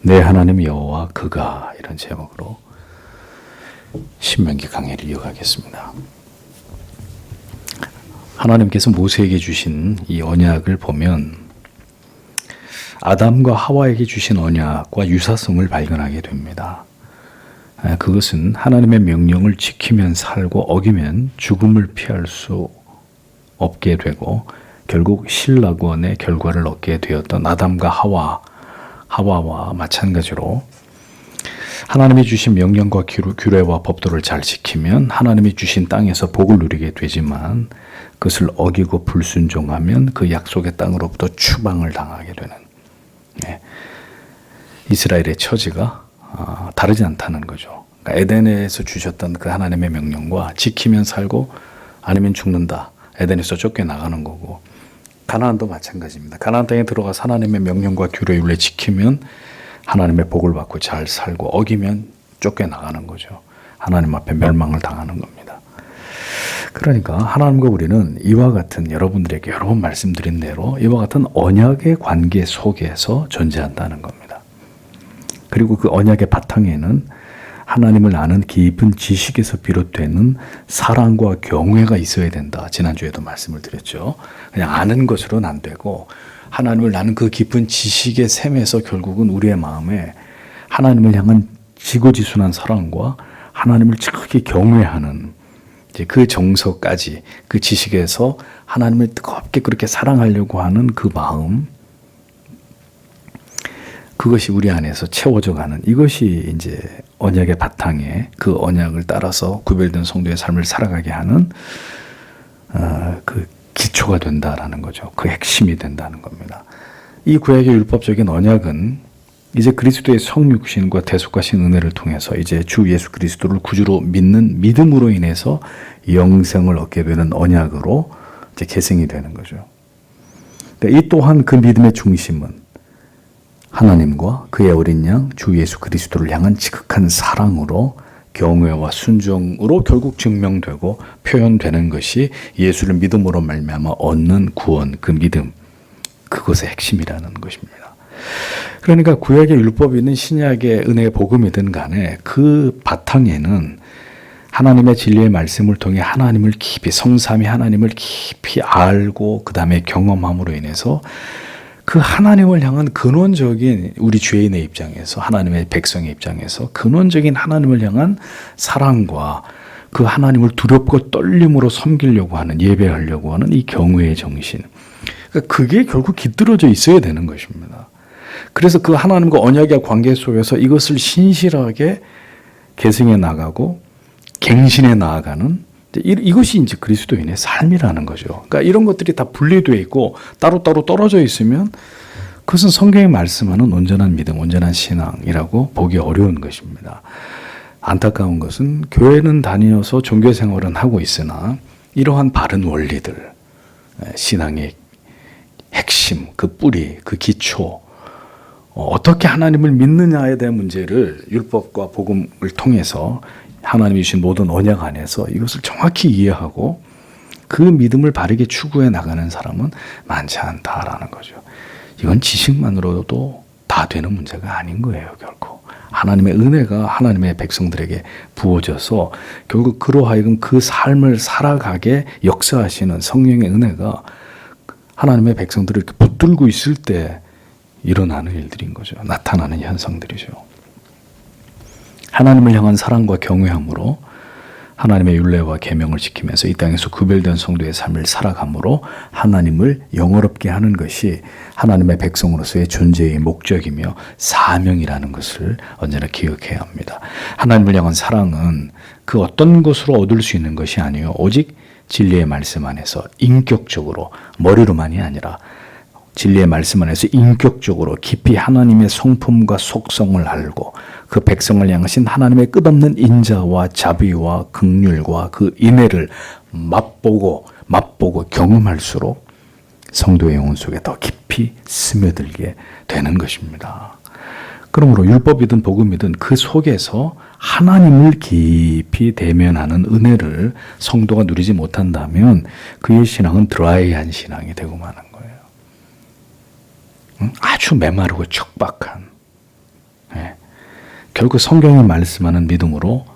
내 하나님 여호와 그가, 이런 제목으로 신명기 강해를 이어가겠습니다. 하나님께서 모세에게 주신 이 언약을 보면 아담과 하와에게 주신 언약과 유사성을 발견하게 됩니다. 그것은 하나님의 명령을 지키면 살고 어기면 죽음을 피할 수 없게 되고 결국 신라권의 결과를 얻게 되었던 아담과 하와와 마찬가지로 하나님이 주신 명령과 규례와 법도를 잘 지키면 하나님이 주신 땅에서 복을 누리게 되지만 그것을 어기고 불순종하면 그 약속의 땅으로부터 추방을 당하게 되는 이스라엘의 처지가 다르지 않다는 거죠. 그러니까 에덴에서 주셨던 그 하나님의 명령과 지키면 살고 아니면 죽는다. 에덴에서 쫓겨나가는 거고 가나안도 마찬가지입니다. 가나안 땅에 들어가서 하나님의 명령과 규례 율례 지키면 하나님의 복을 받고 잘 살고 어기면 쫓겨나가는 거죠. 하나님 앞에 멸망을 당하는 겁니다. 그러니까 하나님과 우리는 이와 같은, 여러분들에게 여러 번 말씀드린 대로 이와 같은 언약의 관계 속에서 존재한다는 겁니다. 그리고 그 언약의 바탕에는 하나님을 아는 깊은 지식에서 비롯되는 사랑과 경외가 있어야 된다. 지난주에도 말씀을 드렸죠. 그냥 아는 것으로는 안 되고 하나님을 아는 그 깊은 지식의 샘에서 결국은 우리의 마음에 하나님을 향한 지고지순한 사랑과 하나님을 지극히 경외하는 이제 그 정서까지, 그 지식에서 하나님을 뜨겁게 그렇게 사랑하려고 하는 그 마음, 그것이 우리 안에서 채워져 가는, 이것이 이제 언약의 바탕에 그 언약을 따라서 구별된 성도의 삶을 살아가게 하는 그 기초가 된다라는 거죠. 그 핵심이 된다는 겁니다. 이 구약의 율법적인 언약은 이제 그리스도의 성육신과 대속하신 은혜를 통해서 이제 주 예수 그리스도를 구주로 믿는 믿음으로 인해서 영생을 얻게 되는 언약으로 이제 계승이 되는 거죠. 이 또한 그 믿음의 중심은 하나님과 그의 어린 양 주 예수 그리스도를 향한 지극한 사랑으로 경외와 순종으로 결국 증명되고 표현되는 것이 예수를 믿음으로 말미암아 얻는 구원, 그 믿음, 그것의 핵심이라는 것입니다. 그러니까 구약의 율법이든 신약의 은혜의 복음이든 간에 그 바탕에는 하나님의 진리의 말씀을 통해 하나님을 깊이, 성삼위 하나님을 깊이 알고 그 다음에 경험함으로 인해서 그 하나님을 향한 근원적인, 우리 죄인의 입장에서, 하나님의 백성의 입장에서 근원적인 하나님을 향한 사랑과 그 하나님을 두렵고 떨림으로 섬기려고 하는, 예배하려고 하는 이 경외의 정신, 그러니까 그게 결국 깃들어져 있어야 되는 것입니다. 그래서 그 하나님과 언약의 관계 속에서 이것을 신실하게 계승해 나가고 갱신해 나아가는, 이것이 이제 그리스도인의 삶이라는 거죠. 그러니까 이런 것들이 다 분리되어 있고 따로따로 떨어져 있으면 그것은 성경이 말씀하는 온전한 믿음, 온전한 신앙이라고 보기 어려운 것입니다. 안타까운 것은 교회는 다니어서 종교 생활은 하고 있으나 이러한 바른 원리들, 신앙의 핵심, 그 뿌리, 그 기초, 어떻게 하나님을 믿느냐에 대한 문제를 율법과 복음을 통해서 하나님이 주신 모든 언약 안에서 이것을 정확히 이해하고 그 믿음을 바르게 추구해 나가는 사람은 많지 않다라는 거죠. 이건 지식만으로도 다 되는 문제가 아닌 거예요, 결코. 하나님의 은혜가 하나님의 백성들에게 부어져서 결국 그로 하여금 그 삶을 살아가게 역사하시는 성령의 은혜가 하나님의 백성들을 이렇게 붙들고 있을 때 일어나는 일들인 거죠. 나타나는 현상들이죠. 하나님을 향한 사랑과 경외함으로 하나님의 율례와 계명을 지키면서 이 땅에서 구별된 성도의 삶을 살아감으로 하나님을 영화롭게 하는 것이 하나님의 백성으로서의 존재의 목적이며 사명이라는 것을 언제나 기억해야 합니다. 하나님을 향한 사랑은 그 어떤 것으로 얻을 수 있는 것이 아니요 오직 진리의 말씀 안에서 인격적으로, 머리로만이 아니라 진리의 말씀 안에서 인격적으로 깊이 하나님의 성품과 속성을 알고 그 백성을 향하신 하나님의 끝없는 인자와 자비와 긍휼과 그 인애를 맛보고 경험할수록 성도의 영혼 속에 더 깊이 스며들게 되는 것입니다. 그러므로 율법이든 복음이든 그 속에서 하나님을 깊이 대면하는 은혜를 성도가 누리지 못한다면 그의 신앙은 드라이한 신앙이 되고 마는 거예요. 아주 메마르고 척박한, 결국 성경이 말씀하는 믿음으로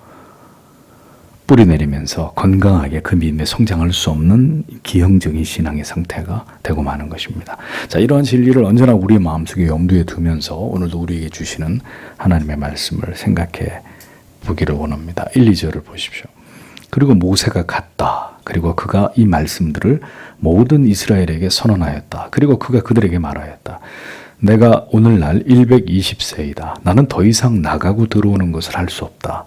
뿌리 내리면서 건강하게 그 믿음에 성장할 수 없는 기형적인 신앙의 상태가 되고 마는 것입니다. 자, 이러한 진리를 언제나 우리 마음속에 염두에 두면서 오늘도 우리에게 주시는 하나님의 말씀을 생각해 보기를 원합니다. 1, 2절을 보십시오. 그리고 모세가 갔다. 그리고 그가 이 말씀들을 모든 이스라엘에게 선언하였다. 그리고 그가 그들에게 말하였다. 내가 오늘날 120세이다. 나는 더 이상 나가고 들어오는 것을 할 수 없다.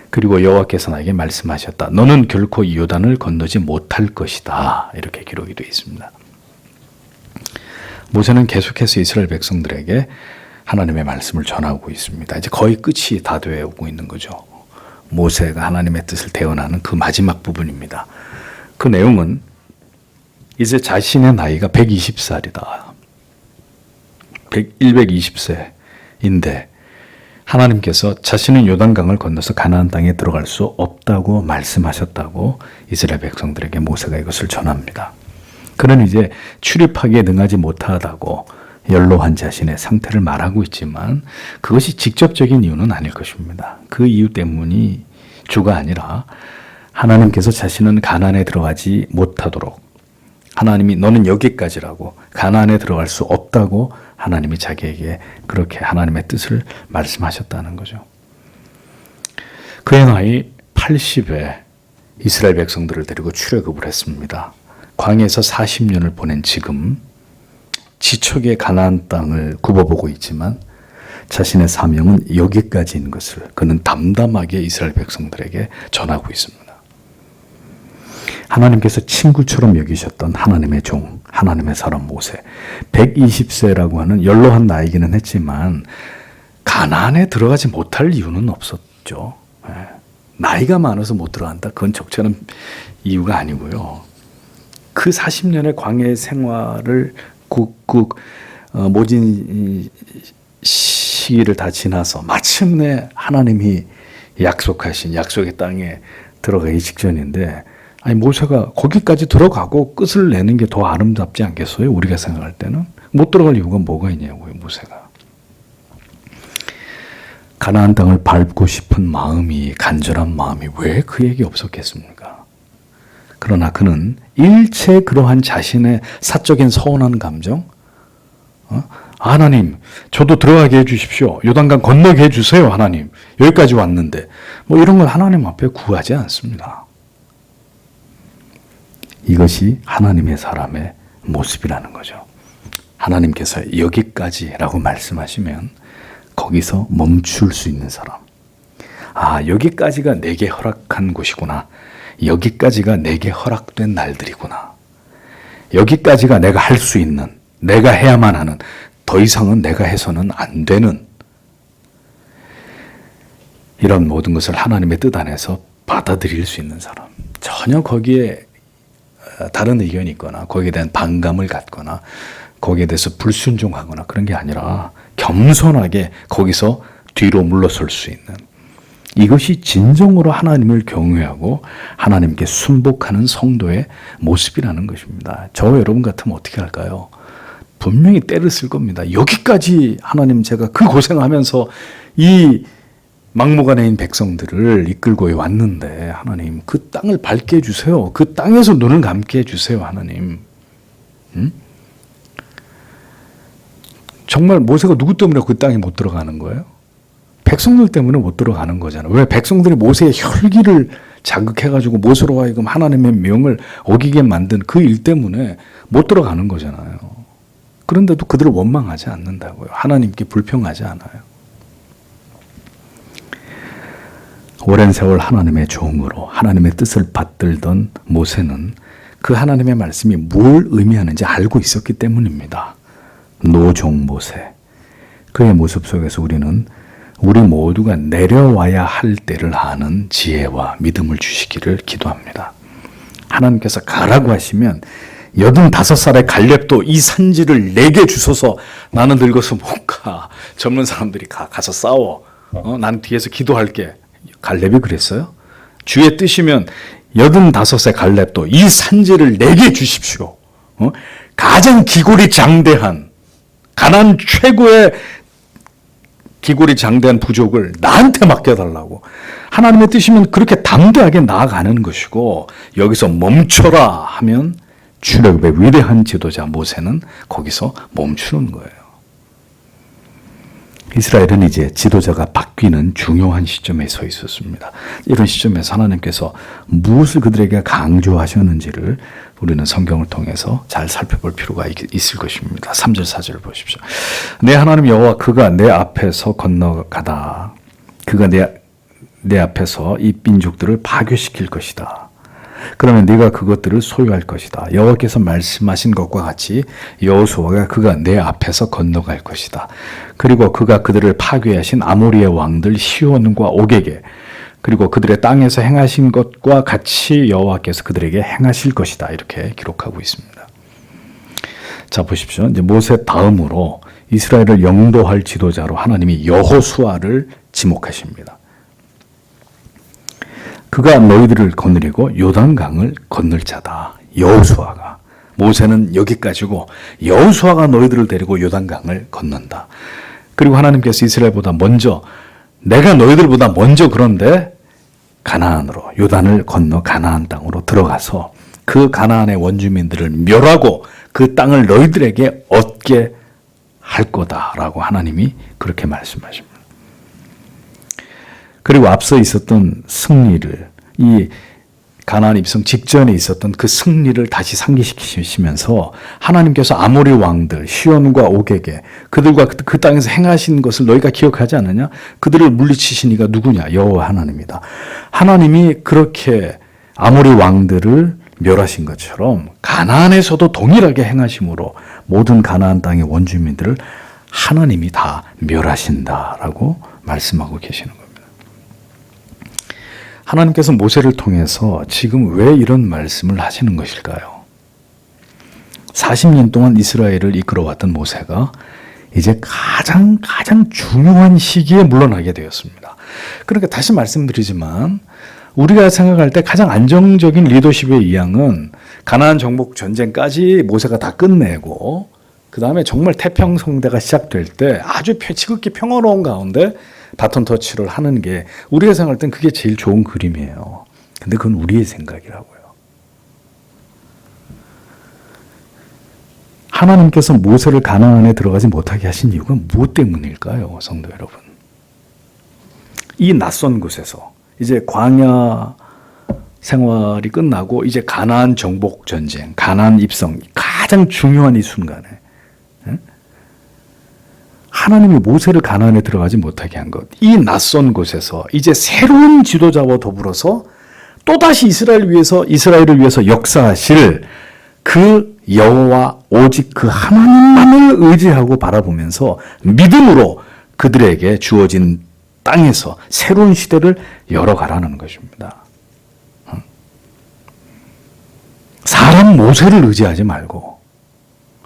그리고 여호와께서 나에게 말씀하셨다. 너는 결코 이 요단을 건너지 못할 것이다. 이렇게 기록이 되어 있습니다. 모세는 계속해서 이스라엘 백성들에게 하나님의 말씀을 전하고 있습니다. 이제 거의 끝이 다 되어 오고 있는 거죠. 모세가 하나님의 뜻을 대언하는 그 마지막 부분입니다. 그 내용은 이제 자신의 나이가 120살이다. 120세인데 하나님께서 자신은 요단강을 건너서 가나안 땅에 들어갈 수 없다고 말씀하셨다고 이스라엘 백성들에게 모세가 이것을 전합니다. 그는 이제 출입하기에 능하지 못하다고 연로한 자신의 상태를 말하고 있지만 그것이 직접적인 이유는 아닐 것입니다. 그 이유 때문이 주가 아니라 하나님께서 자신은 가나안에 들어가지 못하도록 하나님이 너는 여기까지라고 가나안에 들어갈 수 없다고 하나님이 자기에게 그렇게 하나님의 뜻을 말씀하셨다는 거죠. 그의 나이 80에 이스라엘 백성들을 데리고 출애굽을 했습니다. 광야에서 40년을 보낸 지금 지척의 가나안 땅을 굽어보고 있지만 자신의 사명은 여기까지인 것을 그는 담담하게 이스라엘 백성들에게 전하고 있습니다. 하나님께서 친구처럼 여기셨던 하나님의 종, 하나님의 사람 모세. 120세라고 하는 연로한 나이기는 했지만 가나안에 들어가지 못할 이유는 없었죠. 나이가 많아서 못 들어간다. 그건 적절한 이유가 아니고요. 그 40년의 광야의 생활을 모진 시기를 다 지나서 마침내 하나님이 약속하신 약속의 땅에 들어가기 직전인데 아니 모세가 거기까지 들어가고 끝을 내는 게 더 아름답지 않겠어요? 우리가 생각할 때는. 못 들어갈 이유가 뭐가 있냐고요. 모세가. 가나안 땅을 밟고 싶은 마음이 간절한 마음이 왜 그에게 없었겠습니까? 그러나 그는 일체 그러한 자신의 사적인 서운한 감정 하나님 저도 들어가게 해주십시오. 요단강 건너게 해주세요. 하나님 여기까지 왔는데 뭐 이런 걸 하나님 앞에 구하지 않습니다. 이것이 하나님의 사람의 모습이라는 거죠. 하나님께서 여기까지라고 말씀하시면 거기서 멈출 수 있는 사람. 아, 여기까지가 내게 허락한 곳이구나. 여기까지가 내게 허락된 날들이구나. 여기까지가 내가 할 수 있는, 내가 해야만 하는, 더 이상은 내가 해서는 안 되는 이런 모든 것을 하나님의 뜻 안에서 받아들일 수 있는 사람. 전혀 거기에 다른 의견이 있거나 거기에 대한 반감을 갖거나 거기에 대해서 불순종하거나 그런 게 아니라 겸손하게 거기서 뒤로 물러설 수 있는 이것이 진정으로 하나님을 경외하고 하나님께 순복하는 성도의 모습이라는 것입니다. 저와 여러분 같으면 어떻게 할까요? 분명히 때를 쓸 겁니다. 여기까지 하나님 제가 그 고생하면서 이 막무가내인 백성들을 이끌고 왔는데 하나님 그 땅을 밟게 해주세요. 그 땅에서 눈을 감게 해주세요. 하나님. 정말 모세가 누구 때문에 그 땅에 못 들어가는 거예요? 백성들 때문에 못 들어가는 거잖아요. 왜? 백성들이 모세의 혈기를 자극해가지고 모세로 하여금 하나님의 명을 어기게 만든 그 일 때문에 못 들어가는 거잖아요. 그런데도 그들을 원망하지 않는다고요. 하나님께 불평하지 않아요. 오랜 세월 하나님의 종으로 하나님의 뜻을 받들던 모세는 그 하나님의 말씀이 뭘 의미하는지 알고 있었기 때문입니다. 노종 모세. 그의 모습 속에서 우리는 우리 모두가 내려와야 할 때를 아는 지혜와 믿음을 주시기를 기도합니다. 하나님께서 가라고 하시면 85살의 갈렙도 이 산지를 내게 주소서. 나는 늙어서 못 가. 젊은 사람들이 가서 싸워. 난 뒤에서 기도할게. 갈렙이 그랬어요? 주의 뜻이면 85세 갈렙도 이 산지를 내게 주십시오. 가장 기골이 장대한 가나안 최고의 기골이 장대한 부족을 나한테 맡겨달라고. 하나님의 뜻이면 그렇게 담대하게 나아가는 것이고, 여기서 멈춰라 하면 출애굽의 위대한 지도자 모세는 거기서 멈추는 거예요. 이스라엘은 이제 지도자가 바뀌는 중요한 시점에 서 있었습니다. 이런 시점에서 하나님께서 무엇을 그들에게 강조하셨는지를 우리는 성경을 통해서 잘 살펴볼 필요가 있을 것입니다. 3절 4절 보십시오. 내 하나님 여호와 그가 내 앞에서 건너가다. 그가 내 앞에서 이 민족들을 파괴시킬 것이다. 그러면 네가 그것들을 소유할 것이다. 여호와께서 말씀하신 것과 같이 여호수아가 그가 내 앞에서 건너갈 것이다. 그리고 그가 그들을 파괴하신 아모리의 왕들 시온과 옥에게, 그리고 그들의 땅에서 행하신 것과 같이 여호와께서 그들에게 행하실 것이다. 이렇게 기록하고 있습니다. 자, 보십시오. 이제 모세 다음으로 이스라엘을 영도할 지도자로 하나님이 여호수아를 지목하십니다. 그가 너희들을 거느리고 요단강을 건널 자다. 여호수아가. 모세는 여기까지고 여호수아가 너희들을 데리고 요단강을 건넌다. 그리고 하나님께서 이스라엘보다 먼저, 내가 너희들보다 먼저 그런데 가나안으로, 요단을 건너 가나안 땅으로 들어가서 그 가나안의 원주민들을 멸하고 그 땅을 너희들에게 얻게 할 거다라고 하나님이 그렇게 말씀하십니다. 그리고 앞서 있었던 승리를, 이 가나안 입성 직전에 있었던 그 승리를 다시 상기시키시면서 하나님께서 아모리 왕들 시온과 옥에게 그들과 그 땅에서 행하신 것을 너희가 기억하지 않느냐? 그들을 물리치신 이가 누구냐? 여호와 하나님이다. 하나님이 그렇게 아모리 왕들을 멸하신 것처럼 가나안에서도 동일하게 행하심으로 모든 가나안 땅의 원주민들을 하나님이 다 멸하신다라고 말씀하고 계시는 겁니다. 하나님께서 모세를 통해서 지금 왜 이런 말씀을 하시는 것일까요? 40년 동안 이스라엘을 이끌어왔던 모세가 이제 가장 중요한 시기에 물러나게 되었습니다. 그러니까 다시 말씀드리지만 우리가 생각할 때 가장 안정적인 리더십의 이양은 가나안 정복 전쟁까지 모세가 다 끝내고 그 다음에 정말 태평성대가 시작될 때 아주 지극히 평화로운 가운데 바톤 터치를 하는 게 우리가 생각할 땐 그게 제일 좋은 그림이에요. 근데 그건 우리의 생각이라고요. 하나님께서 모세를 가나안에 들어가지 못하게 하신 이유가 무엇 때문일까요, 성도 여러분? 이 낯선 곳에서 이제 광야 생활이 끝나고 이제 가나안 정복 전쟁, 가나안 입성, 가장 중요한 이 순간에 하나님이 모세를 가나안에 들어가지 못하게 한 것, 이 낯선 곳에서 이제 새로운 지도자와 더불어서 또다시 이스라엘을 위해서 역사하실 그 여호와 오직 그 하나님만을 의지하고 바라보면서 믿음으로 그들에게 주어진 땅에서 새로운 시대를 열어가라는 것입니다. 사람 모세를 의지하지 말고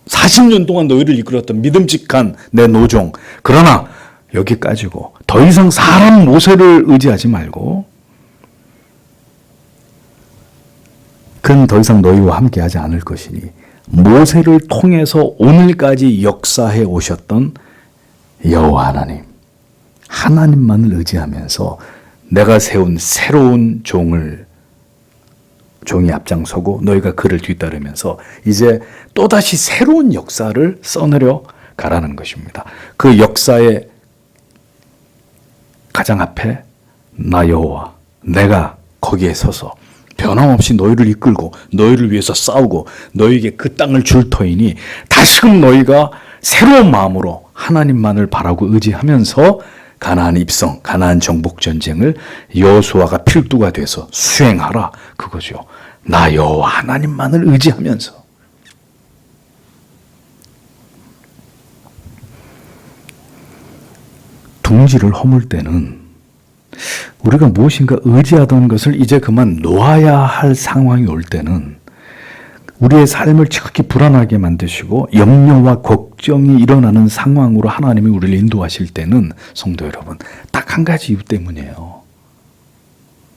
40년 동안 너희를 이끌었던 믿음직한 내 노종, 그러나 여기까지고 더 이상 사람 모세를 의지하지 말고 그는 더 이상 너희와 함께하지 않을 것이니 모세를 통해서 오늘까지 역사해 오셨던 여호와 하나님, 하나님만을 의지하면서 내가 세운 새로운 종이 앞장서고 너희가 그를 뒤따르면서 이제 또다시 새로운 역사를 써내려 가라는 것입니다. 그 역사의 가장 앞에 나 여호와, 내가 거기에 서서 변함없이 너희를 이끌고 너희를 위해서 싸우고 너희에게 그 땅을 줄 터이니 다시금 너희가 새로운 마음으로 하나님만을 바라고 의지하면서 가나안 입성, 가나안 정복 전쟁을 여호수아가 필두가 돼서 수행하라, 그거죠. 나 여호와 하나님만을 의지하면서. 둥지를 허물 때는 우리가 무엇인가 의지하던 것을 이제 그만 놓아야 할 상황이 올 때는 우리의 삶을 지극히 불안하게 만드시고 염려와 걱정이 일어나는 상황으로 하나님이 우리를 인도하실 때는 성도 여러분, 딱 한 가지 이유 때문이에요.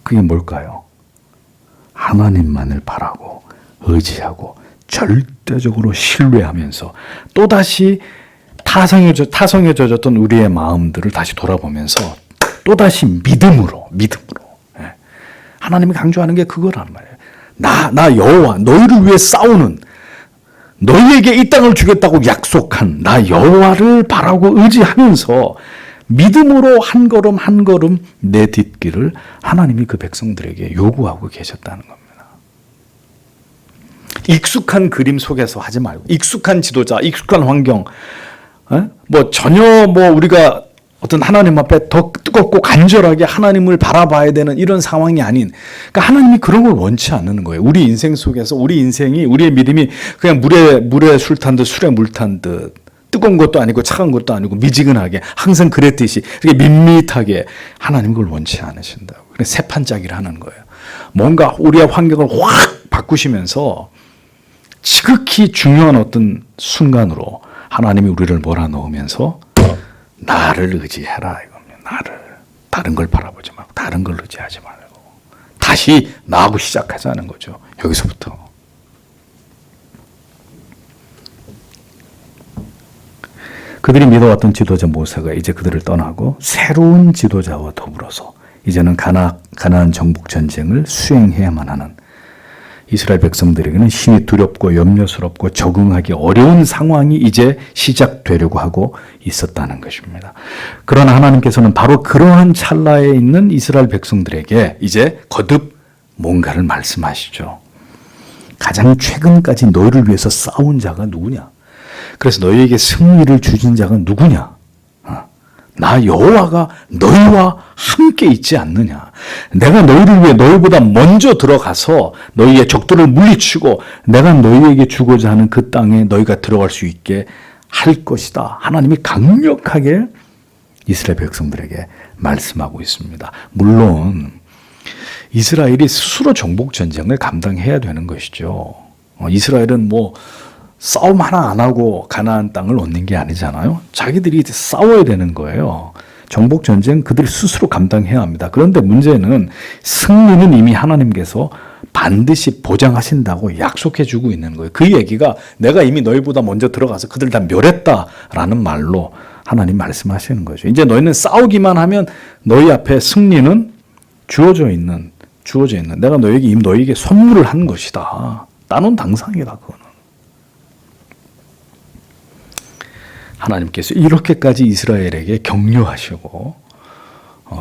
그게 뭘까요? 하나님만을 바라고 의지하고 절대적으로 신뢰하면서 또다시 타성에 젖었던 우리의 마음들을 다시 돌아보면서 또다시 믿음으로 예. 하나님이 강조하는 게 그거란 말이에요. 나 여호와 너희를 위해 싸우는, 너희에게 이 땅을 주겠다고 약속한 나 여호와를 바라고 의지하면서 믿음으로 한 걸음 한 걸음 내딛기를 하나님이 그 백성들에게 요구하고 계셨다는 겁니다. 익숙한 그림 속에서 하지 말고, 익숙한 지도자, 익숙한 환경, 뭐 전혀 우리가 어떤 하나님 앞에 더 뜨겁고 간절하게 하나님을 바라봐야 되는 이런 상황이 아닌, 그러니까 하나님이 그런 걸 원치 않는 거예요. 우리 인생 속에서 우리 인생이, 우리의 믿음이 그냥 물에 술 탄 듯 술에 물 탄 듯 뜨거운 것도 아니고 차가운 것도 아니고 미지근하게 항상 그랬듯이 이렇게 밋밋하게, 하나님 그걸 원치 않으신다고. 그래서 새판짜기를 하는 거예요. 뭔가 우리의 환경을 확 바꾸시면서 지극히 중요한 어떤 순간으로 하나님이 우리를 몰아넣으면서 나를 의지해라 이겁니다. 나를. 다른 걸 바라보지 말고, 다른 걸 의지하지 말고 다시 나하고 시작하자는 거죠. 여기서부터. 그들이 믿어왔던 지도자 모세가 이제 그들을 떠나고 새로운 지도자와 더불어서 이제는 가나안 정복 전쟁을 수행해야만 하는, 이스라엘 백성들에게는 심히 두렵고 염려스럽고 적응하기 어려운 상황이 이제 시작되려고 하고 있었다는 것입니다. 그러나 하나님께서는 바로 그러한 찰나에 있는 이스라엘 백성들에게 이제 거듭 뭔가를 말씀하시죠. 가장 최근까지 너희를 위해서 싸운 자가 누구냐? 그래서 너희에게 승리를 주신 자가 누구냐? 나 여호와가 너희와 함께 있지 않느냐. 내가 너희를 위해 너희보다 먼저 들어가서 너희의 적들을 물리치고 내가 너희에게 주고자 하는 그 땅에 너희가 들어갈 수 있게 할 것이다. 하나님이 강력하게 이스라엘 백성들에게 말씀하고 있습니다. 물론 이스라엘이 스스로 정복 전쟁을 감당해야 되는 것이죠. 이스라엘은 싸움 하나 안 하고 가나안 땅을 얻는 게 아니잖아요. 자기들이 싸워야 되는 거예요. 정복 전쟁 그들이 스스로 감당해야 합니다. 그런데 문제는 승리는 이미 하나님께서 반드시 보장하신다고 약속해 주고 있는 거예요. 그 얘기가 내가 이미 너희보다 먼저 들어가서 그들 다 멸했다라는 말로 하나님 말씀하시는 거죠. 이제 너희는 싸우기만 하면 너희 앞에 승리는 주어져 있는 내가 너희에게 선물을 한 것이다. 따놓은 당상이다. 그거는. 하나님께서 이렇게까지 이스라엘에게 격려하시고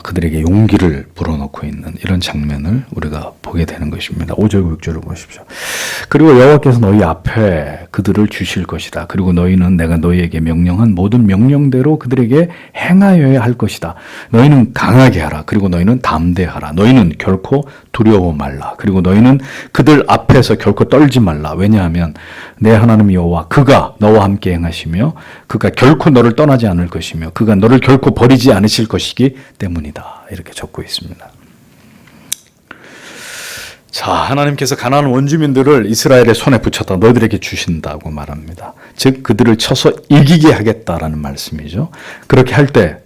그들에게 용기를 불어넣고 있는 이런 장면을 우리가 보게 되는 것입니다. 5절 6절을 보십시오. 그리고 여호와께서 너희 앞에 그들을 주실 것이다. 그리고 너희는 내가 너희에게 명령한 모든 명령대로 그들에게 행하여야 할 것이다. 너희는 강하게 하라. 그리고 너희는 담대하라. 너희는 결코 두려워 말라. 그리고 너희는 그들 앞에서 결코 떨지 말라. 왜냐하면 내 하나님 여호와 그가 너와 함께 행하시며 그가 결코 너를 떠나지 않을 것이며 그가 너를 결코 버리지 않으실 것이기 때문이다. 이렇게 적고 있습니다. 자, 하나님께서 가나안 원주민들을 이스라엘의 손에 붙였다. 너희들에게 주신다고 말합니다. 즉 그들을 쳐서 이기게 하겠다라는 말씀이죠. 그렇게 할 때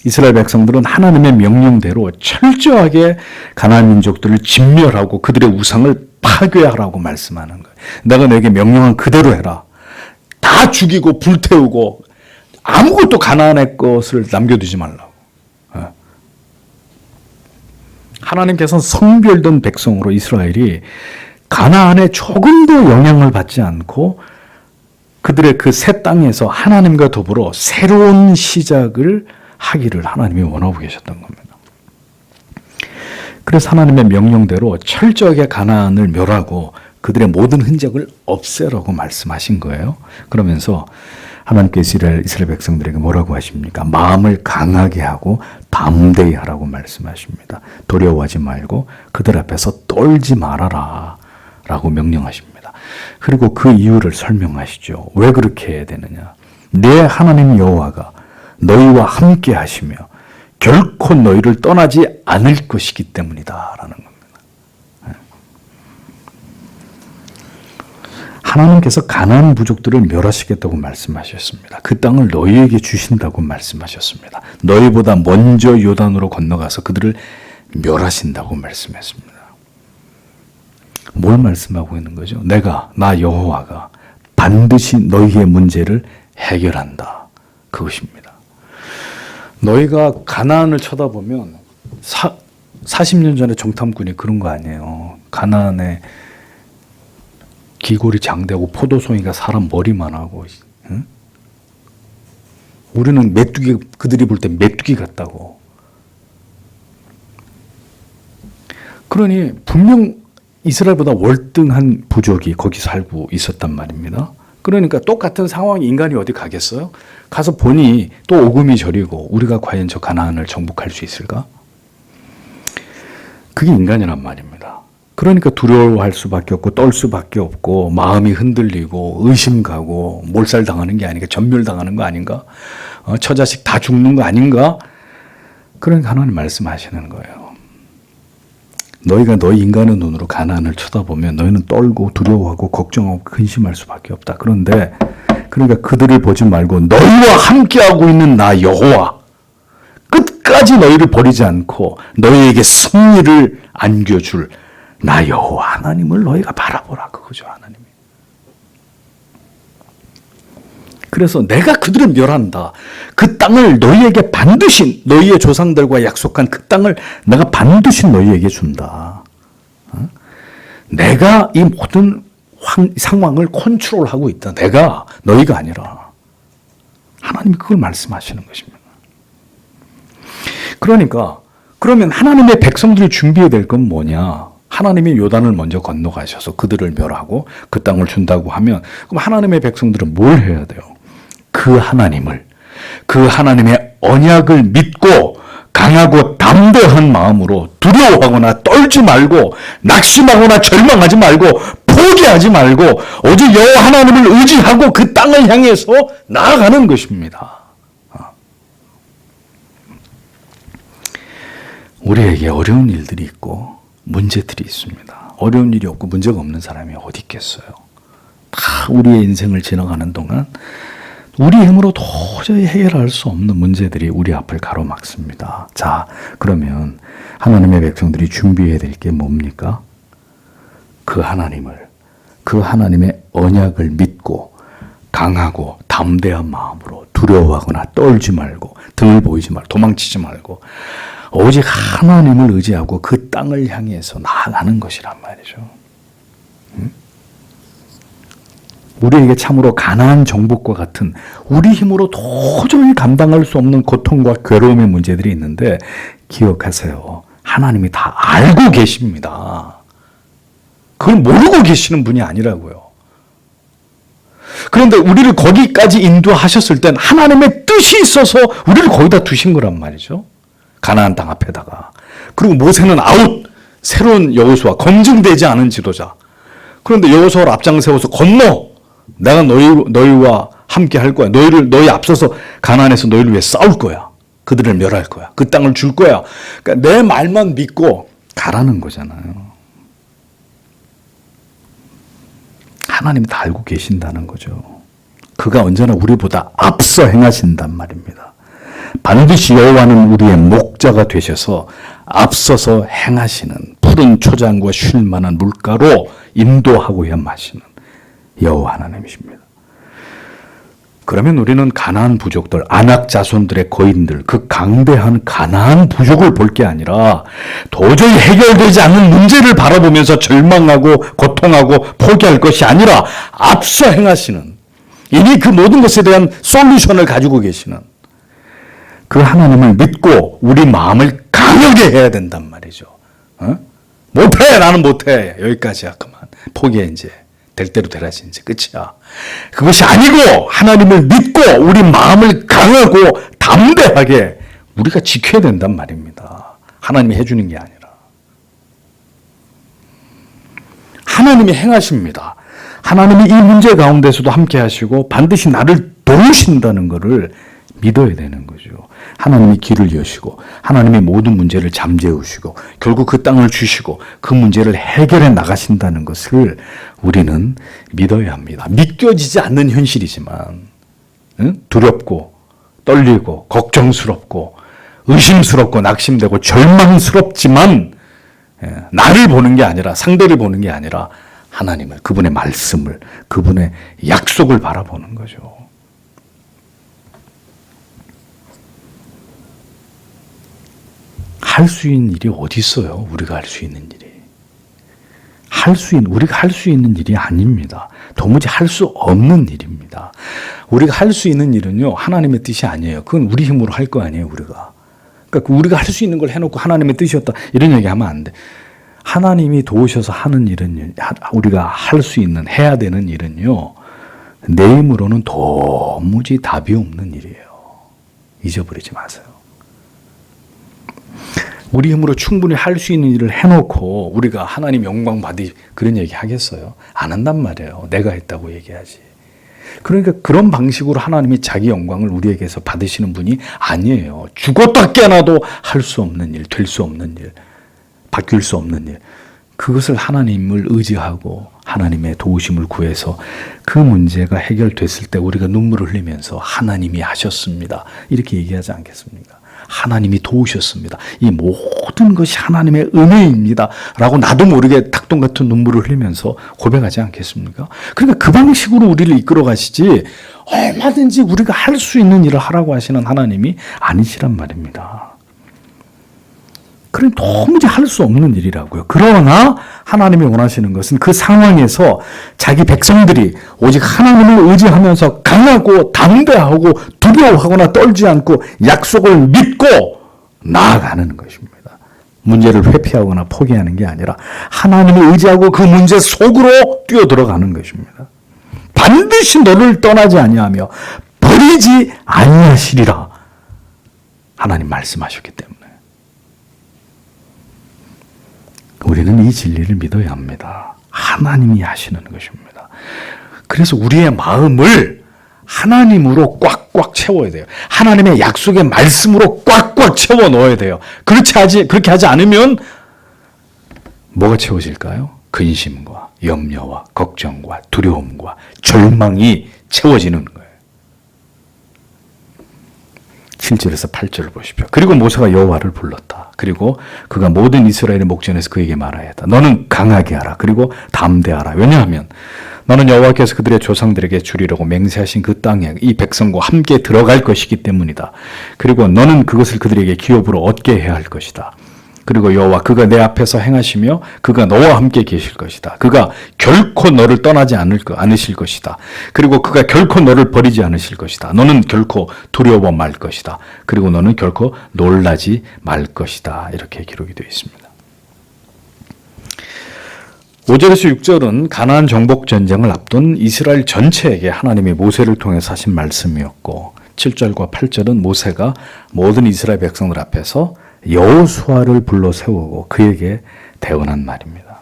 이스라엘 백성들은 하나님의 명령대로 철저하게 가나안 민족들을 진멸하고 그들의 우상을 파괴하라고 말씀하는 거예요. 내가 너에게 명령한 그대로 해라. 다 죽이고 불태우고 아무것도 가나안의 것을 남겨두지 말라고. 하나님께서는 성별된 백성으로 이스라엘이 가나안에 조금도 영향을 받지 않고 그들의 그 새 땅에서 하나님과 더불어 새로운 시작을 하기를 하나님이 원하고 계셨던 겁니다. 그래서 하나님의 명령대로 철저하게 가나안을 멸하고 그들의 모든 흔적을 없애라고 말씀하신 거예요. 그러면서 하나님께서 이스라엘 백성들에게 뭐라고 하십니까? 마음을 강하게 하고 담대히 하라고 말씀하십니다. 두려워하지 말고 그들 앞에서 떨지 말아라 라고 명령하십니다. 그리고 그 이유를 설명하시죠. 왜 그렇게 해야 되느냐? 내 하나님 여호와가 너희와 함께 하시며 결코 너희를 떠나지 않을 것이기 때문이다 라는 겁니다. 하나님께서 가나안 부족들을 멸하시겠다고 말씀하셨습니다. 그 땅을 너희에게 주신다고 말씀하셨습니다. 너희보다 먼저 요단으로 건너가서 그들을 멸하신다고 말씀했습니다. 뭘 말씀하고 있는 거죠? 나 여호와가 반드시 너희의 문제를 해결한다. 그것입니다. 너희가 가나안을 쳐다보면 40년 전에 정탐꾼이 그런 거 아니에요. 가나안에 기골이 장대고 포도송이가 사람 머리만 하고, 응? 우리는 메뚜기, 그들이 볼 때 메뚜기 같다고. 그러니 분명 이스라엘보다 월등한 부족이 거기 살고 있었단 말입니다. 그러니까 똑같은 상황에 인간이 어디 가겠어요? 가서 보니 또 오금이 저리고 우리가 과연 저 가나안을 정복할 수 있을까? 그게 인간이란 말입니다. 그러니까 두려워할 수밖에 없고 떨 수밖에 없고 마음이 흔들리고 의심 가고 몰살당하는 게 아닌가, 전멸당하는 거 아닌가, 처자식 다 죽는 거 아닌가. 그러니까 하나님 말씀하시는 거예요. 너희가 너희 인간의 눈으로 가나안을 쳐다보면 너희는 떨고 두려워하고 걱정하고 근심할 수밖에 없다. 그런데 그러니까 그들을 보지 말고 너희와 함께하고 있는 나 여호와, 끝까지 너희를 버리지 않고 너희에게 승리를 안겨줄 나 여호와 하나님을 너희가 바라보라. 그거죠, 하나님이. 그래서 내가 그들을 멸한다. 그 땅을 너희에게 반드시, 너희의 조상들과 약속한 그 땅을 내가 반드시 너희에게 준다. 내가 이 모든 상황을 컨트롤하고 있다. 내가, 너희가 아니라. 하나님이 그걸 말씀하시는 것입니다. 그러니까 그러면 하나님의 백성들이 준비해야 될 건 뭐냐? 하나님이 요단을 먼저 건너가셔서 그들을 멸하고 그 땅을 준다고 하면 그럼 하나님의 백성들은 뭘 해야 돼요? 그 하나님을, 그 하나님의 언약을 믿고 강하고 담대한 마음으로 두려워하거나 떨지 말고 낙심하거나 절망하지 말고 포기하지 말고 오직 여호와 하나님을 의지하고 그 땅을 향해서 나아가는 것입니다. 우리에게 어려운 일들이 있고 문제들이 있습니다. 어려운 일이 없고 문제가 없는 사람이 어디 있겠어요? 다 우리의 인생을 지나가는 동안 우리 힘으로 도저히 해결할 수 없는 문제들이 우리 앞을 가로막습니다. 자, 그러면 하나님의 백성들이 준비해야 될 게 뭡니까? 그 하나님을, 그 하나님의 언약을 믿고 강하고 담대한 마음으로 두려워하거나 떨지 말고 등을 보이지 말고 도망치지 말고 오직 하나님을 의지하고 그 땅을 향해서 나아가는 것이란 말이죠. 우리에게 참으로 가나안 정복과 같은 우리 힘으로 도저히 감당할 수 없는 고통과 괴로움의 문제들이 있는데 기억하세요. 하나님이 다 알고 계십니다. 그걸 모르고 계시는 분이 아니라고요. 그런데 우리를 거기까지 인도하셨을 땐 하나님의 뜻이 있어서 우리를 거기다 두신 거란 말이죠. 가나안 땅 앞에다가. 그리고 모세는 아웃, 새로운 여호수아, 검증되지 않은 지도자. 그런데 여호수아를 앞장 세워서 건너, 내가 너희와 함께 할 거야. 너희 앞서서 가나안에서 너희를 위해 싸울 거야. 그들을 멸할 거야. 그 땅을 줄 거야. 그러니까 내 말만 믿고 가라는 거잖아요. 하나님이 다 알고 계신다는 거죠. 그가 언제나 우리보다 앞서 행하신단 말입니다. 반드시 여호와는 우리의 목자가 되셔서 앞서서 행하시는 푸른 초장과 쉴 만한 물가로 인도하고야 마시는 여호와 하나님이십니다. 그러면 우리는 가나안 부족들, 아낙 자손들의 거인들, 그 강대한 가나안 부족을 볼 게 아니라 도저히 해결되지 않는 문제를 바라보면서 절망하고 고통하고 포기할 것이 아니라 앞서 행하시는, 이미 그 모든 것에 대한 솔루션을 가지고 계시는 그 하나님을 믿고 우리 마음을 강하게 해야 된단 말이죠. 못해, 나는 못해. 여기까지야. 그만. 포기해, 이제. 될 대로 되라지, 이제 끝이야. 그것이 아니고 하나님을 믿고 우리 마음을 강하고 담대하게 우리가 지켜야 된단 말입니다. 하나님이 해주는 게 아니라. 하나님이 행하십니다. 하나님이 이 문제 가운데서도 함께 하시고 반드시 나를 도우신다는 것을 믿어야 되는 거죠. 하나님이 길을 여시고 하나님이 모든 문제를 잠재우시고 결국 그 땅을 주시고 그 문제를 해결해 나가신다는 것을 우리는 믿어야 합니다. 믿겨지지 않는 현실이지만 두렵고 떨리고 걱정스럽고 의심스럽고 낙심되고 절망스럽지만 나를 보는 게 아니라 상대를 보는 게 아니라 하나님을, 그분의 말씀을, 그분의 약속을 바라보는 거죠. 할 수 있는 일이 어디 있어요? 우리가 할 수 있는 일이. 우리가 할 수 있는 일이 아닙니다. 도무지 할 수 없는 일입니다. 우리가 할 수 있는 일은요, 하나님의 뜻이 아니에요. 그건 우리 힘으로 할 거 아니에요, 우리가. 그러니까 우리가 할 수 있는 걸 해놓고 하나님의 뜻이었다, 이런 얘기 하면 안 돼. 하나님이 도우셔서 하는 일은, 우리가 할 수 있는, 해야 되는 일은요, 내 힘으로는 도무지 답이 없는 일이에요. 잊어버리지 마세요. 우리 힘으로 충분히 할 수 있는 일을 해놓고 우리가 하나님 영광 받으 그런 얘기 하겠어요? 안 한단 말이에요. 내가 했다고 얘기하지. 그러니까 그런 방식으로 하나님이 자기 영광을 우리에게서 받으시는 분이 아니에요. 죽었다 깨어나도 할 수 없는 일, 될 수 없는 일, 바뀔 수 없는 일, 그것을 하나님을 의지하고 하나님의 도우심을 구해서 그 문제가 해결됐을 때 우리가 눈물을 흘리면서 하나님이 하셨습니다, 이렇게 얘기하지 않겠습니까? 하나님이 도우셨습니다, 이 모든 것이 하나님의 은혜입니다 라고 나도 모르게 닭똥 같은 눈물을 흘리면서 고백하지 않겠습니까? 그러니까 그 방식으로 우리를 이끌어 가시지, 얼마든지 우리가 할 수 있는 일을 하라고 하시는 하나님이 아니시란 말입니다. 그럼 도무지 할 수 없는 일이라고요. 그러나 하나님이 원하시는 것은 그 상황에서 자기 백성들이 오직 하나님을 의지하면서 강하고 담대하고 두려워하거나 떨지 않고 약속을 믿고 나아가는 것입니다. 문제를 회피하거나 포기하는 게 아니라 하나님을 의지하고 그 문제 속으로 뛰어들어가는 것입니다. 반드시 너를 떠나지 아니하며 버리지 아니하시리라 하나님 말씀하셨기 때문에 우리는 이 진리를 믿어야 합니다. 하나님이 하시는 것입니다. 그래서 우리의 마음을 하나님으로 꽉꽉 채워야 돼요. 하나님의 약속의 말씀으로 꽉꽉 채워 넣어야 돼요. 그렇게 하지 않으면 뭐가 채워질까요? 근심과 염려와 걱정과 두려움과 절망이 채워지는 거예요. 7절에서 8절을 보십시오. 그리고 모세가 여호와를 불렀다. 그리고 그가 모든 이스라엘의 목전에서 그에게 말하였다. 너는 강하게 하라. 그리고 담대하라. 왜냐하면 너는 여호와께서 그들의 조상들에게 주리라고 맹세하신 그 땅에 이 백성과 함께 들어갈 것이기 때문이다. 그리고 너는 그것을 그들에게 기업으로 얻게 해야 할 것이다. 그리고 여호와 그가 내 앞에서 행하시며 그가 너와 함께 계실 것이다. 그가 결코 너를 떠나지 않으실 것이다. 그리고 그가 결코 너를 버리지 않으실 것이다. 너는 결코 두려워 말 것이다. 그리고 너는 결코 놀라지 말 것이다. 이렇게 기록이 되어 있습니다. 5절에서 6절은 가나안 정복 전쟁을 앞둔 이스라엘 전체에게 하나님이 모세를 통해서 하신 말씀이었고 7절과 8절은 모세가 모든 이스라엘 백성들 앞에서 여호수아를 불러 세우고 그에게 대언한 말입니다.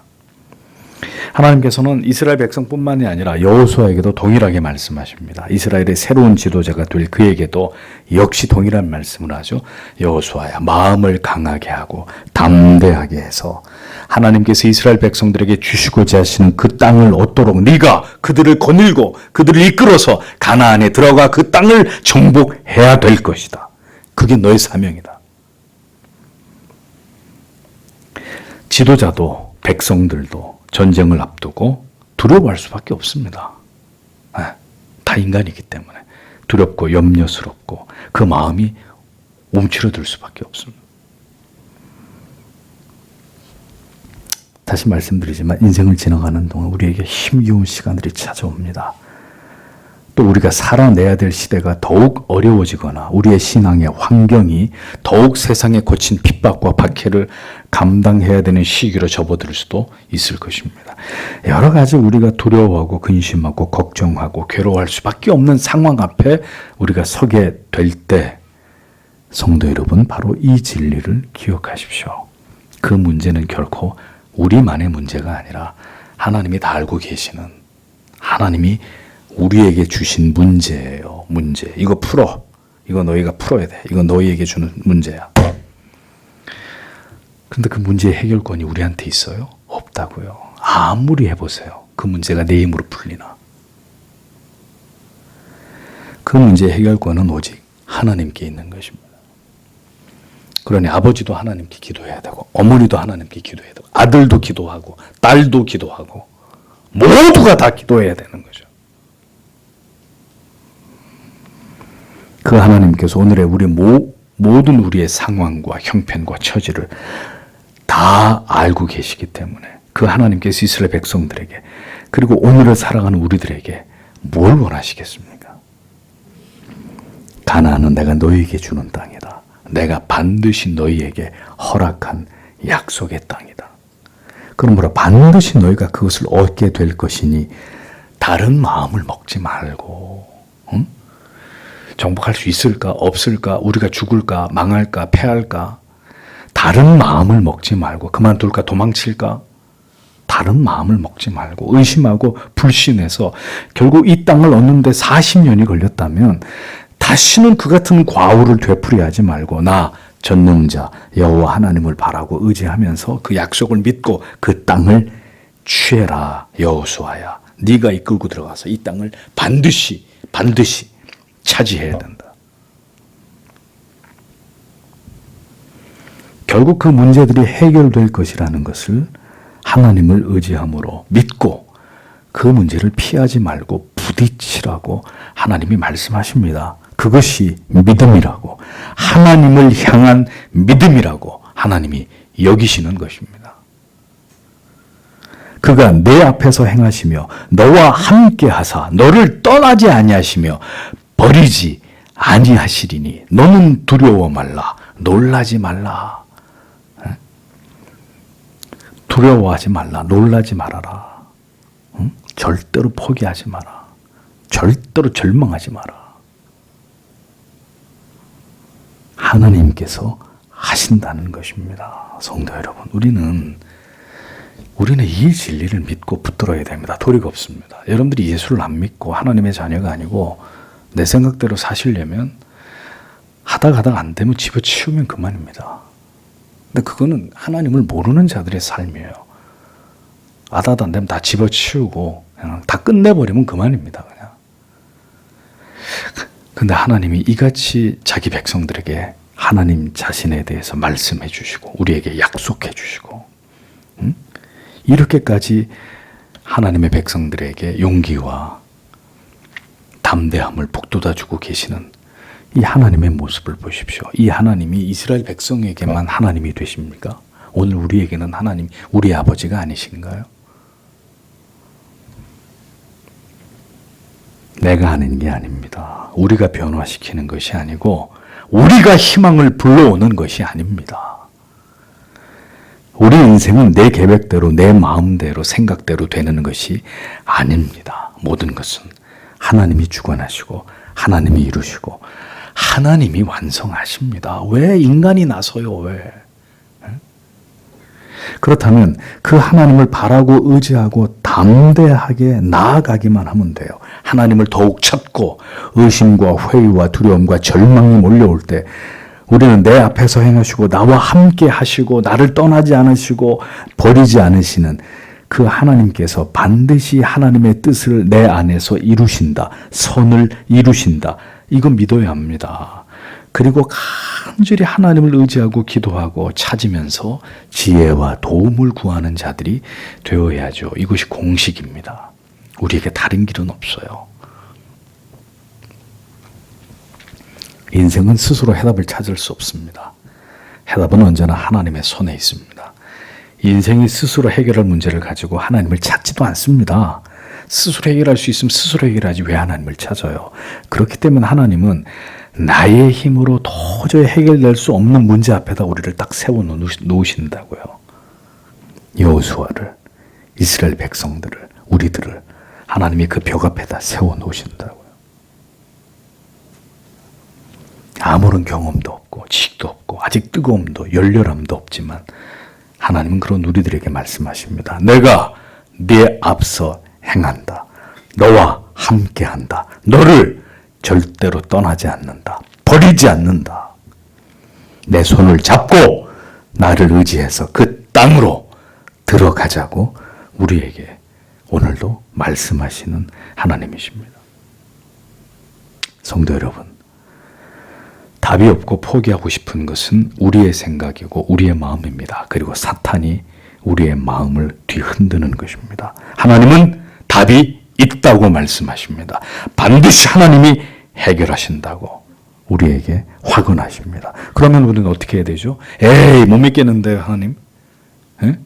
하나님께서는 이스라엘 백성뿐만이 아니라 여호수아에게도 동일하게 말씀하십니다. 이스라엘의 새로운 지도자가 될 그에게도 역시 동일한 말씀을 하죠. 여호수아야, 마음을 강하게 하고 담대하게 해서 하나님께서 이스라엘 백성들에게 주시고자 하시는 그 땅을 얻도록 네가 그들을 거닐고 그들을 이끌어서 가나안에 들어가 그 땅을 정복해야 될 것이다. 그게 너의 사명이다. 지도자도 백성들도 전쟁을 앞두고 두려워할 수밖에 없습니다. 다 인간이기 때문에 두렵고 염려스럽고 그 마음이 움츠러들 수밖에 없습니다. 다시 말씀드리지만 인생을 지나가는 동안 우리에게 힘겨운 시간들이 찾아옵니다. 또 우리가 살아내야 될 시대가 더욱 어려워지거나 우리의 신앙의 환경이 더욱 세상에 거친 핍박과 박해를 감당해야 되는 시기로 접어들 수도 있을 것입니다. 여러 가지 우리가 두려워하고 근심하고 걱정하고 괴로워할 수밖에 없는 상황 앞에 우리가 서게 될 때 성도 여러분, 바로 이 진리를 기억하십시오. 그 문제는 결코 우리만의 문제가 아니라 하나님이 다 알고 계시는 하나님이 우리에게 주신 문제예요. 문제. 이거 풀어. 이거 너희가 풀어야 돼. 이거 너희에게 주는 문제야. 근데 그 문제의 해결권이 우리한테 있어요? 없다고요. 아무리 해보세요. 그 문제가 내 힘으로 풀리나. 그 문제의 해결권은 오직 하나님께 있는 것입니다. 그러니 아버지도 하나님께 기도해야 되고 어머니도 하나님께 기도해야 되고 아들도 기도하고 딸도 기도하고 모두가 다 기도해야 되는 거죠. 그 하나님께서 오늘의 우리 모든 우리의 상황과 형편과 처지를 다 알고 계시기 때문에 그 하나님께서 이스라엘 백성들에게 그리고 오늘을 살아가는 우리들에게 뭘 원하시겠습니까? 가나안은 내가 너희에게 주는 땅이다. 내가 반드시 너희에게 허락한 약속의 땅이다. 그러므로 반드시 너희가 그것을 얻게 될 것이니 다른 마음을 먹지 말고, 응? 정복할 수 있을까 없을까, 우리가 죽을까 망할까 패할까, 다른 마음을 먹지 말고 그만둘까 도망칠까, 다른 마음을 먹지 말고 의심하고 불신해서 결국 이 땅을 얻는데 40년이 걸렸다면 다시는 그 같은 과오를 되풀이하지 말고 나 전능자 여호와 하나님을 바라고 의지하면서 그 약속을 믿고 그 땅을 취해라. 여호수아야, 네가 이끌고 들어가서 이 땅을 반드시 차지해야 된다. 결국 그 문제들이 해결될 것이라는 것을 하나님을 의지함으로 믿고 그 문제를 피하지 말고 부딪히라고 하나님이 말씀하십니다. 그것이 믿음이라고, 하나님을 향한 믿음이라고 하나님이 여기시는 것입니다. 그가 내 앞에서 행하시며 너와 함께 하사 너를 떠나지 아니하시며 버리지 아니하시리니 너는 두려워 말라, 놀라지 말라. 두려워하지 말라, 놀라지 말아라. 응? 절대로 포기하지 마라. 절대로 절망하지 마라. 하나님께서 하신다는 것입니다. 성도 여러분, 우리는 이 진리를 믿고 붙들어야 됩니다. 도리가 없습니다. 여러분들이 예수를 안 믿고 하나님의 자녀가 아니고 내 생각대로 사시려면 하다가 안 되면 집어치우면 그만입니다. 근데 그거는 하나님을 모르는 자들의 삶이에요. 안 되면 다 집어치우고 그냥 다 끝내버리면 그만입니다. 그냥. 근데 하나님이 이같이 자기 백성들에게 하나님 자신에 대해서 말씀해 주시고 우리에게 약속해 주시고 이렇게까지 하나님의 백성들에게 용기와 담대함을 북돋아주고 계시는 이 하나님의 모습을 보십시오. 이 하나님이 이스라엘 백성에게만 하나님이 되십니까? 오늘 우리에게는 하나님, 우리 아버지가 아니신가요? 내가 하는 게 아닙니다. 우리가 변화시키는 것이 아니고 우리가 희망을 불러오는 것이 아닙니다. 우리 인생은 내 계획대로, 내 마음대로, 생각대로 되는 것이 아닙니다. 모든 것은 하나님이 주관하시고 하나님이 이루시고 하나님이 완성하십니다. 왜 인간이 나서요? 왜? 그렇다면 그 하나님을 바라고 의지하고 담대하게 나아가기만 하면 돼요. 하나님을 더욱 찾고 의심과 회의와 두려움과 절망이 몰려올 때 우리는 내 앞에서 행하시고 나와 함께 하시고 나를 떠나지 않으시고 버리지 않으시는 그 하나님께서 반드시 하나님의 뜻을 내 안에서 이루신다. 선을 이루신다. 이거 믿어야 합니다. 그리고 간절히 하나님을 의지하고 기도하고 찾으면서 지혜와 도움을 구하는 자들이 되어야죠. 이것이 공식입니다. 우리에게 다른 길은 없어요. 인생은 스스로 해답을 찾을 수 없습니다. 해답은 언제나 하나님의 손에 있습니다. 인생이 스스로 해결할 문제를 가지고 하나님을 찾지도 않습니다. 스스로 해결할 수 있으면 스스로 해결하지 왜 하나님을 찾아요? 그렇기 때문에 하나님은 나의 힘으로 도저히 해결될 수 없는 문제 앞에다 우리를 딱 세워 놓으신다고요. 여호수아를, 이스라엘 백성들을, 우리들을 하나님이 그 벽 앞에다 세워 놓으신다고요. 아무런 경험도 없고 지식도 없고 아직 뜨거움도 열렬함도 없지만 하나님은 그런 우리들에게 말씀하십니다. 내가 네 앞서 행한다. 너와 함께한다. 너를 절대로 떠나지 않는다. 버리지 않는다. 내 손을 잡고 나를 의지해서 그 땅으로 들어가자고 우리에게 오늘도 말씀하시는 하나님이십니다. 성도 여러분, 답이 없고 포기하고 싶은 것은 우리의 생각이고 우리의 마음입니다. 그리고 사탄이 우리의 마음을 뒤흔드는 것입니다. 하나님은 답이 있다고 말씀하십니다. 반드시 하나님이 해결하신다고 우리에게 확언하십니다. 그러면 우리는 어떻게 해야 되죠? 에이, 못 믿겠는데 하나님? 에?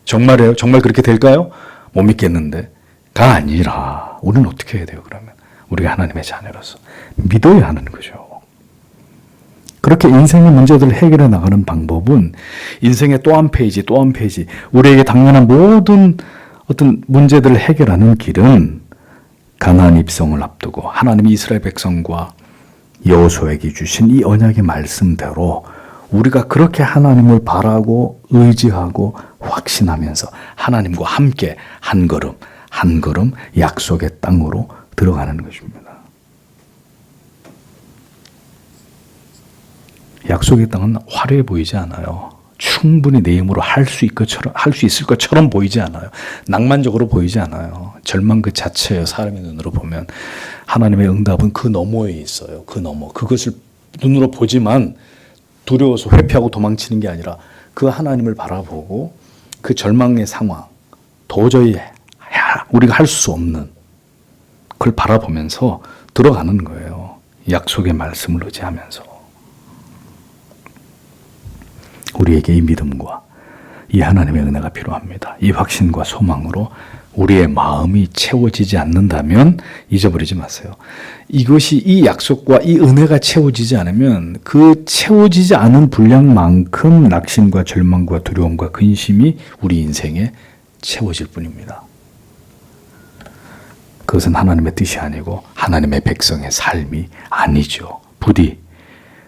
정말이에요? 정말 그렇게 될까요? 못 믿겠는데. 가 아니라 우리는 어떻게 해야 돼요? 그러면 우리가 하나님의 자녀로서 믿어야 하는 거죠. 그렇게 인생의 문제들을 해결해 나가는 방법은 인생의 또 한 페이지 또 한 페이지, 우리에게 당면한 모든 어떤 문제들을 해결하는 길은 가나안 입성을 앞두고 하나님이 이스라엘 백성과 여호수아에게 주신 이 언약의 말씀대로 우리가 그렇게 하나님을 바라고 의지하고 확신하면서 하나님과 함께 한 걸음 한 걸음 약속의 땅으로 들어가는 것입니다. 약속의 땅은 화려해 보이지 않아요. 충분히 내 힘으로 할 수 있을 것처럼 보이지 않아요. 낭만적으로 보이지 않아요. 절망 그 자체예요. 사람의 눈으로 보면. 하나님의 응답은 그 너머에 있어요. 그 너머. 그것을 눈으로 보지만 두려워서 회피하고 도망치는 게 아니라 그 하나님을 바라보고 그 절망의 상황, 도저히 우리가 할 수 없는 그걸 바라보면서 들어가는 거예요. 약속의 말씀을 의지하면서. 우리에게 이 믿음과 이 하나님의 은혜가 필요합니다. 이 확신과 소망으로 우리의 마음이 채워지지 않는다면 잊어버리지 마세요. 이것이, 이 약속과 이 은혜가 채워지지 않으면 그 채워지지 않은 분량만큼 낙심과 절망과 두려움과 근심이 우리 인생에 채워질 뿐입니다. 그것은 하나님의 뜻이 아니고 하나님의 백성의 삶이 아니죠. 부디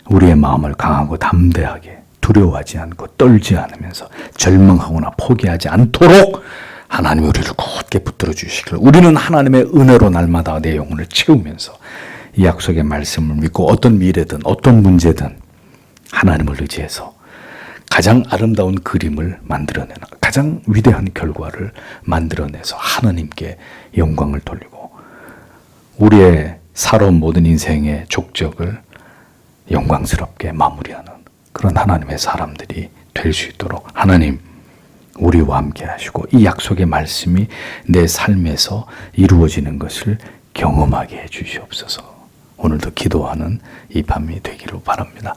우리의 마음을 강하고 담대하게, 두려워하지 않고 떨지 않으면서 절망하거나 포기하지 않도록 하나님이 우리를 굳게 붙들어 주시길, 우리는 하나님의 은혜로 날마다 내 영혼을 채우면서 이 약속의 말씀을 믿고 어떤 미래든 어떤 문제든 하나님을 의지해서 가장 아름다운 그림을 만들어내는, 가장 위대한 결과를 만들어내서 하나님께 영광을 돌리고 우리의 살아온 모든 인생의 족적을 영광스럽게 마무리하는 그런 하나님의 사람들이 될 수 있도록 하나님 우리와 함께 하시고 이 약속의 말씀이 내 삶에서 이루어지는 것을 경험하게 해 주시옵소서. 오늘도 기도하는 이 밤이 되기를 바랍니다.